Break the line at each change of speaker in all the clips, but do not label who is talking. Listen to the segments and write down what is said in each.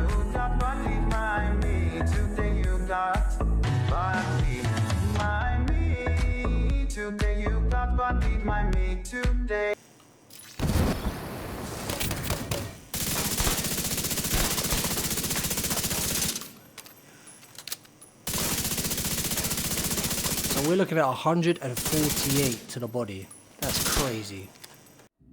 got what we mind me. Today you got what we mind me. Today you got what we mind me. Today.
So we're looking at 148 to the body. That's crazy.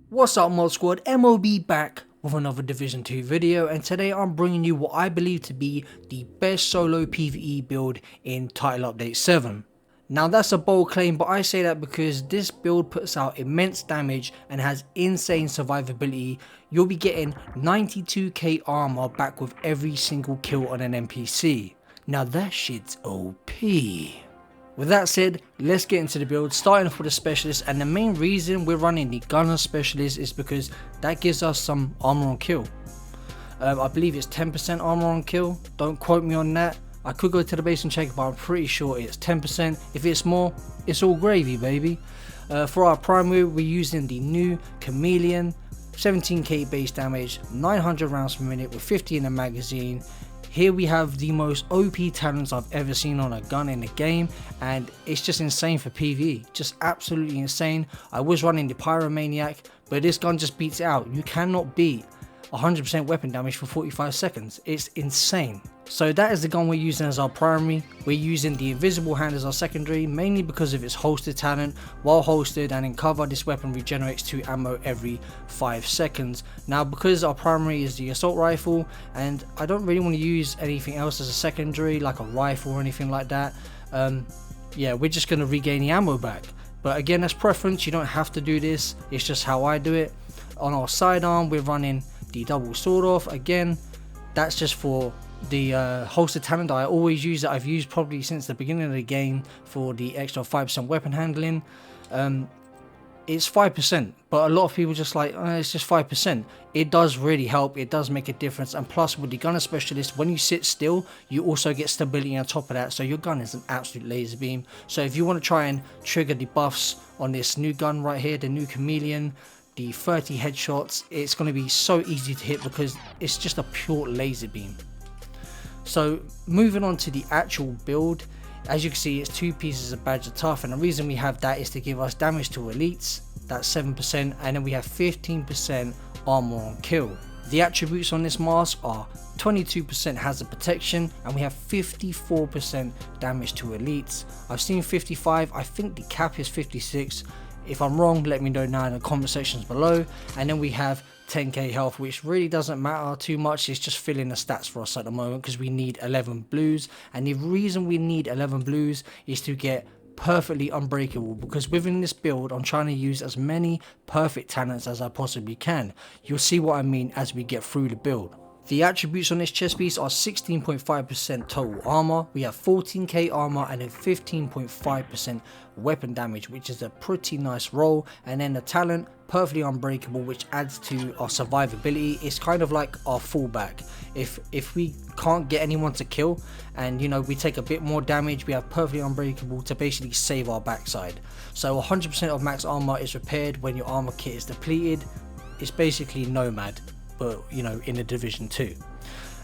What's up, Mod Squad? MOB back with another Division 2 video, and today I'm bringing you what I believe to be the best solo PvE build in Title Update 7. Now that's a bold claim, but I say that because this build puts out immense damage and has insane survivability. You'll be getting 92k armor back with every single kill on an NPC. Now that shit's OP. With that said, let's get into the build, starting off with the specialist, and the main reason we're running the gunner specialist is because that gives us some armor on kill. I believe it's 10% armor on kill, don't quote me on that. I could go to the base and check, but I'm pretty sure it's 10%. If it's more, it's all gravy, baby. For our primary, we're using the new Chameleon, 17k base damage, 900 rounds per minute with 50 in the magazine. Here we have the most OP talents I've ever seen on a gun in the game, and it's just insane for PvE, just absolutely insane. I was running the Pyromaniac, but this gun just beats it out. You cannot beat 100% weapon damage for 45 seconds, it's insane. So that is the gun we're using as our primary. We're using the Invisible Hand as our secondary, mainly because of its holster talent. While holstered and in cover, this weapon regenerates 2 ammo every 5 seconds. Now because our primary is the assault rifle, and I don't really want to use anything else as a secondary, like a rifle or anything like that, yeah, we're just going to regain the ammo back. But again, that's preference, you don't have to do this, it's just how I do it. On our sidearm, we're running the double sword off. Again, that's just for the holster talent that I always use, that I've used probably since the beginning of the game, for the extra 5% weapon handling. It's 5%, but a lot of people just like, it's just 5%. It does really help, it does make a difference, and plus with the gunner specialist, when you sit still, you also get stability on top of that, so your gun is an absolute laser beam. So if you want to try and trigger the buffs on this new gun right here, the new Chameleon, the 30 headshots, it's going to be so easy to hit because it's just a pure laser beam. So moving on to the actual build, as you can see, it's 2 pieces of Badge of Tough, and the reason we have that is to give us damage to elites, that's 7%, and then we have 15% armor on kill. The attributes on this mask are 22% hazard protection, and we have 54% damage to elites. I've seen 55, I think the cap is 56. If I'm wrong, let me know now in the comment sections below. And then we have 10k health, which really doesn't matter too much, it's just filling the stats for us at the moment because we need 11 blues, and the reason we need 11 blues is to get perfectly unbreakable, because within this build I'm trying to use as many perfect talents as I possibly can. You'll see what I mean as we get through the build. The attributes on this chest piece are 16.5% total armor, we have 14k armor, and then 15.5% weapon damage, which is a pretty nice roll. And then the talent, perfectly unbreakable, which adds to our survivability. It's kind of like our fallback. If we can't get anyone to kill, and you know, we take a bit more damage, we have perfectly unbreakable to basically save our backside. So 100% of max armor is repaired when your armor kit is depleted. It's basically Nomad, but you know, in the Division 2.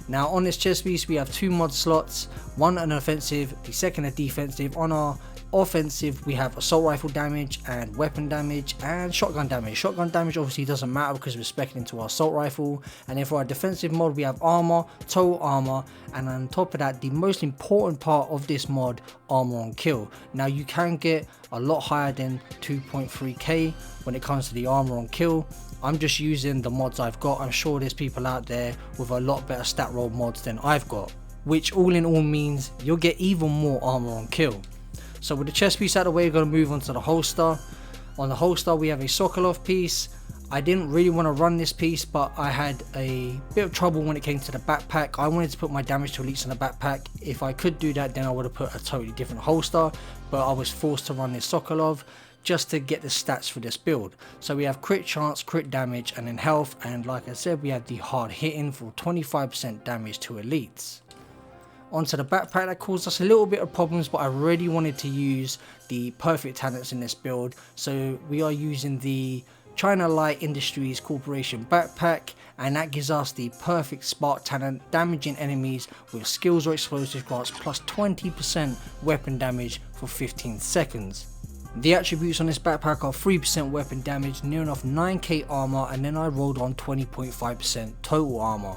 Now on this chest piece we have 2 mod slots, one an offensive, the second a defensive. On our offensive we have assault rifle damage and weapon damage and shotgun damage. Shotgun damage obviously doesn't matter because we're speccing into our assault rifle. And then for our defensive mod we have armor, total armor, and on top of that, the most important part of this mod, armor on kill. Now you can get a lot higher than 2.3k when it comes to the armor on kill. I'm just using the mods I've got. I'm sure there's people out there with a lot better stat roll mods than I've got, which all in all means you'll get even more armor on kill. So with the chest piece out of the way, we're going to move on to the holster. On the holster we have a Sokolov piece. I didn't really want to run this piece, but I had a bit of trouble when it came to the backpack. I wanted to put my damage to elites in the backpack. If I could do that, then I would have put a totally different holster, but I was forced to run this Sokolov just to get the stats for this build. So we have crit chance, crit damage, and then health, and like I said, we have the hard hitting for 25% damage to elites. Onto the backpack, that caused us a little bit of problems, but I really wanted to use the perfect talents in this build, so we are using the China Light Industries Corporation backpack, and that gives us the perfect spark talent, damaging enemies with skills or explosive grants plus 20% weapon damage for 15 seconds. The attributes on this backpack are 3% weapon damage, near enough 9k armor, and then I rolled on 20.5% total armor.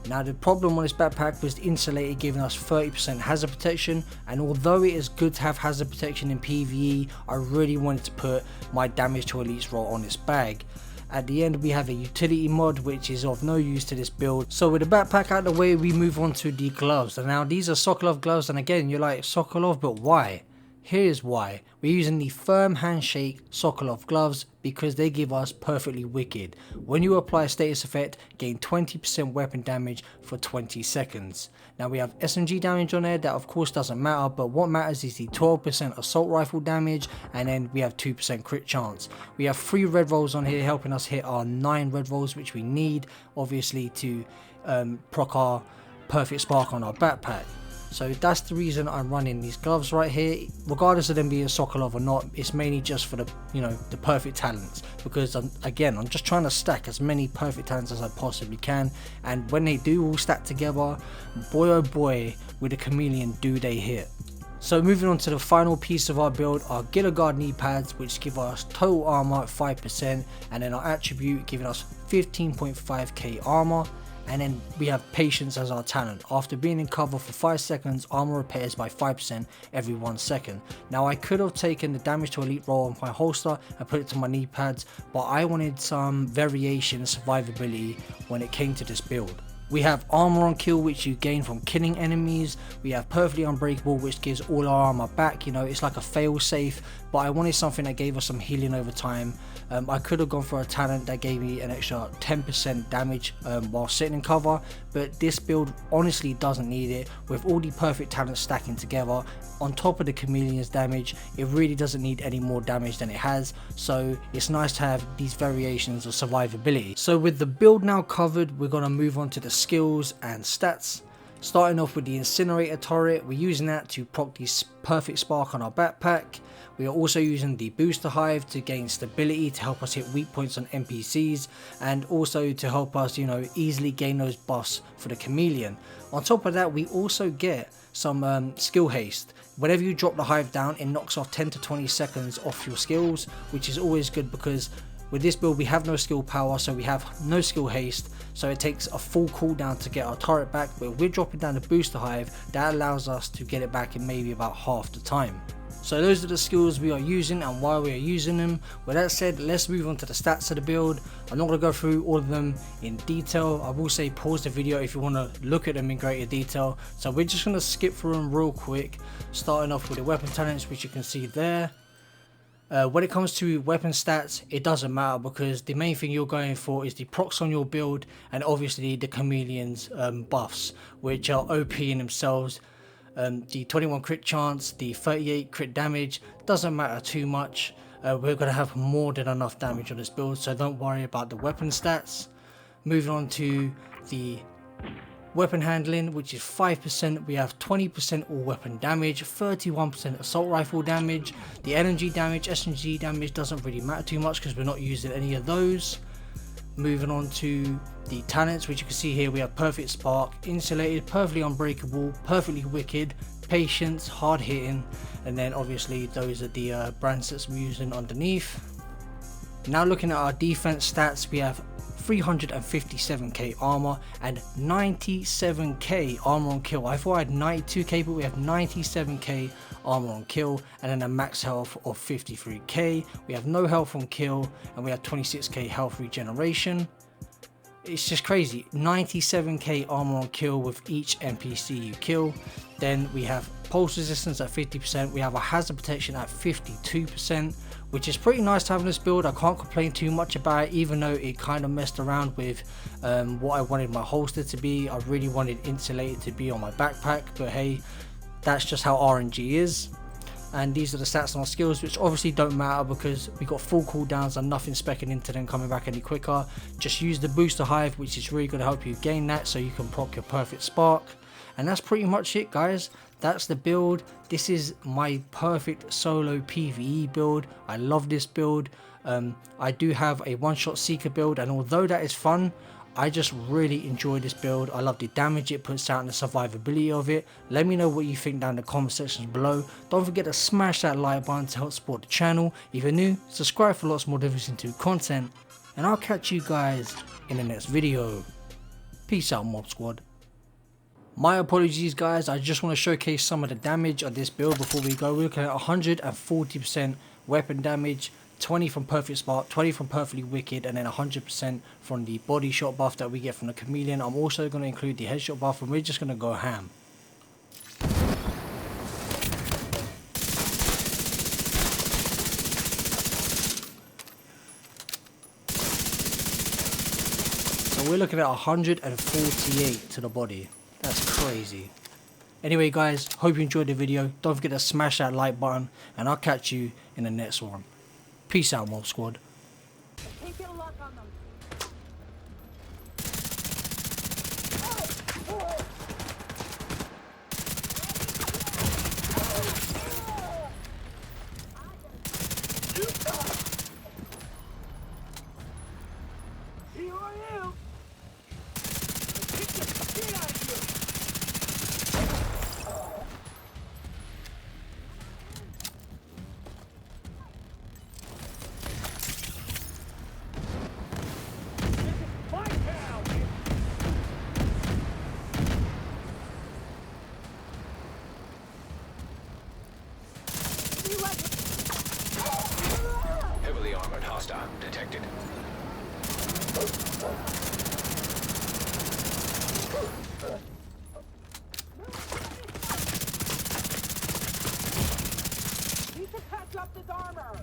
Now the problem on this backpack was the insulated, giving us 30% hazard protection, and although it is good to have hazard protection in PvE, I really wanted to put my damage to elites roll on this bag. At the end we have a utility mod which is of no use to this build. So with the backpack out of the way, we move on to the gloves. And now these are Sokolov gloves, and again you're like, Sokolov, but why? Here's why. We're using the firm handshake Sokolov gloves because they give us perfectly wicked. When you apply a status effect, gain 20% weapon damage for 20 seconds. Now we have SMG damage on there, that of course doesn't matter, but what matters is the 12% assault rifle damage, and then we have 2% crit chance. We have 3 red rolls on here helping us hit our 9 red rolls which we need obviously to proc our perfect spark on our backpack. So that's the reason I'm running these gloves right here, regardless of them being Sokolov or not. It's mainly just for the, the perfect talents, because I'm just trying to stack as many perfect talents as I possibly can, and when they do all stack together, boy oh boy, with a chameleon do they hit. So moving on to the final piece of our build, our Giller Guard knee pads, which give us total armor at 5%, and then our attribute giving us 15.5k armor. And then we have patience as our talent. After being in cover for 5 seconds, armor repairs by 5% every 1 second. Now I could have taken the damage to elite roll on my holster and put it to my knee pads, but I wanted some variation and survivability when it came to this build. We have armor on kill, which you gain from killing enemies. We have perfectly unbreakable, which gives all our armor back. It's like a fail safe, but I wanted something that gave us some healing over time. I could have gone for a talent that gave me an extra 10% damage while sitting in cover, but this build honestly doesn't need it. With all the perfect talents stacking together on top of the chameleon's damage, it really doesn't need any more damage than it has, so it's nice to have these variations of survivability. So with the build now covered, we're going to move on to the skills and stats. Starting off with the incinerator turret, we're using that to proc the perfect spark on our backpack. We are also using the booster hive to gain stability to help us hit weak points on NPCs, and also to help us easily gain those buffs for the chameleon. On top of that, we also get some skill haste. Whenever you drop the hive down, it knocks off 10 to 20 seconds off your skills, which is always good because with this build we have no skill power, so we have no skill haste, so it takes a full cooldown to get our turret back. But if we're dropping down the booster hive, that allows us to get it back in maybe about half the time. So those are the skills we are using and why we are using them. With that said, let's move on to the stats of the build. I'm not going to go through all of them in detail. I will say pause the video if you want to look at them in greater detail. So we're just going to skip through them real quick, starting off with the weapon talents, which you can see there. When it comes to weapon stats, it doesn't matter because the main thing you're going for is the procs on your build, and obviously the chameleon's buffs, which are OP in themselves. The 21 crit chance, the 38 crit damage, doesn't matter too much. We're going to have more than enough damage on this build, so don't worry about the weapon stats. Moving on to the weapon handling, which is 5%. We have 20% all weapon damage, 31% assault rifle damage. The LMG damage, SMG damage doesn't really matter too much because we're not using any of those. Moving on to the talents, which you can see here, we have perfect spark, insulated, perfectly unbreakable, perfectly wicked, patience, hard hitting, and then obviously those are the brands that we're using underneath. Now looking at our defense stats, we have 357k armor and 97k armor on kill. I thought I had 92k, but we have 97k armor on kill, and then a max health of 53k. We have no health on kill, and we have 26k health regeneration. It's just crazy. 97k armor on kill with each NPC you kill. Then we have pulse resistance at 50%. We have a hazard protection at 52%, which is pretty nice to have in this build. I can't complain too much about it, even though it kind of messed around with what I wanted my holster to be. I really wanted insulated to be on my backpack, but hey, that's just how RNG is. And these are the stats on our skills, which obviously don't matter because we got full cooldowns and nothing specking into them coming back any quicker. Just use the booster hive, which is really going to help you gain that so you can proc your perfect spark. And that's pretty much it, guys. That's the build. This is my perfect solo PvE build. I love this build. I do have a one-shot seeker build, and although that is fun, I just really enjoy this build. I love the damage it puts out and the survivability of it. Let me know what you think down in the comment sections below. Don't forget to smash that like button to help support the channel. If you're new, subscribe for lots more Division 2 content, and I'll catch you guys in the next video. Peace out, Mob Squad. My apologies guys, I just want to showcase some of the damage of this build before we go. We're looking at 140% weapon damage, 20 from Perfect Spark, 20 from Perfectly Wicked, and then 100% from the body shot buff that we get from the Chameleon. I'm also going to include the headshot buff, and we're just going to go ham. So we're looking at 148 to the body. That's crazy. Anyway guys, hope you enjoyed the video. Don't forget to smash that like button, and I'll catch you in the next one. Peace out, Mob Squad.
Can't get a lock on them. Here I am. Kick the shit out of you.
Heavily armored hostile detected.
Need to patch up this armor.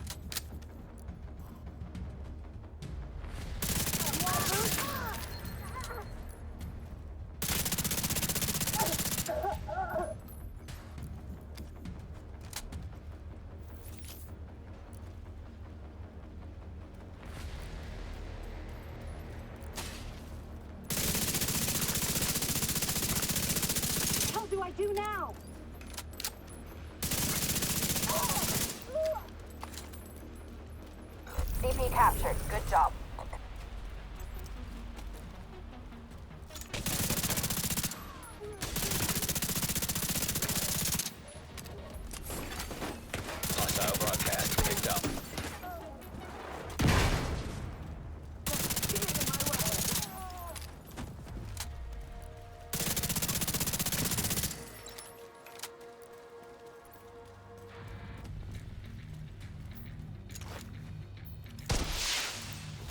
What do I do now?
CP captured. Good job.
Hostile broadcast picked up.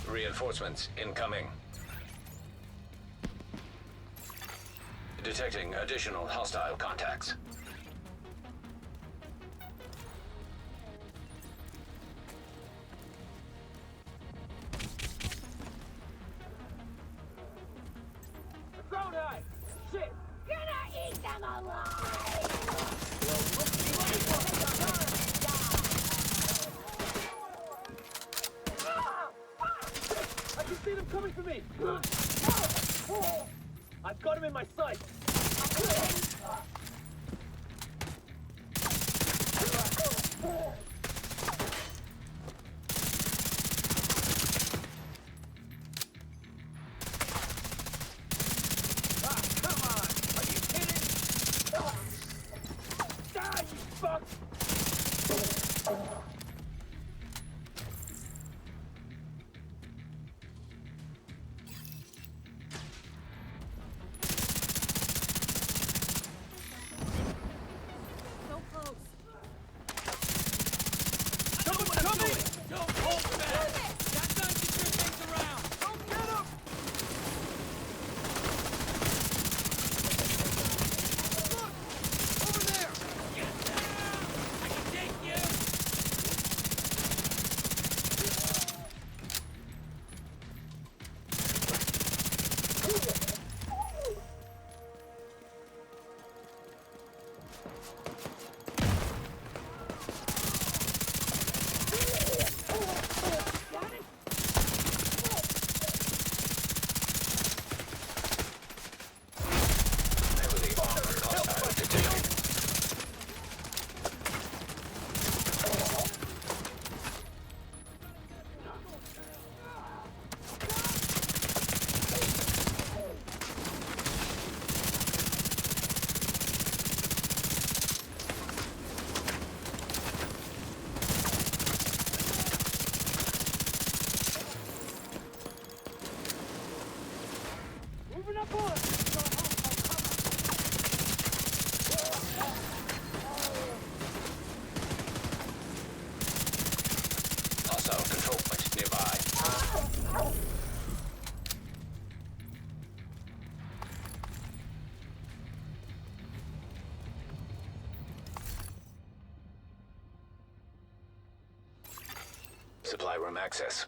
Reinforcements incoming. Detecting additional hostile contacts.
Drone hide. Shit.
Gonna eat them alive!
I can see them coming for me. I've got him in my sight. Come on! Are you kidding? Die, you fuck! So close.
room access.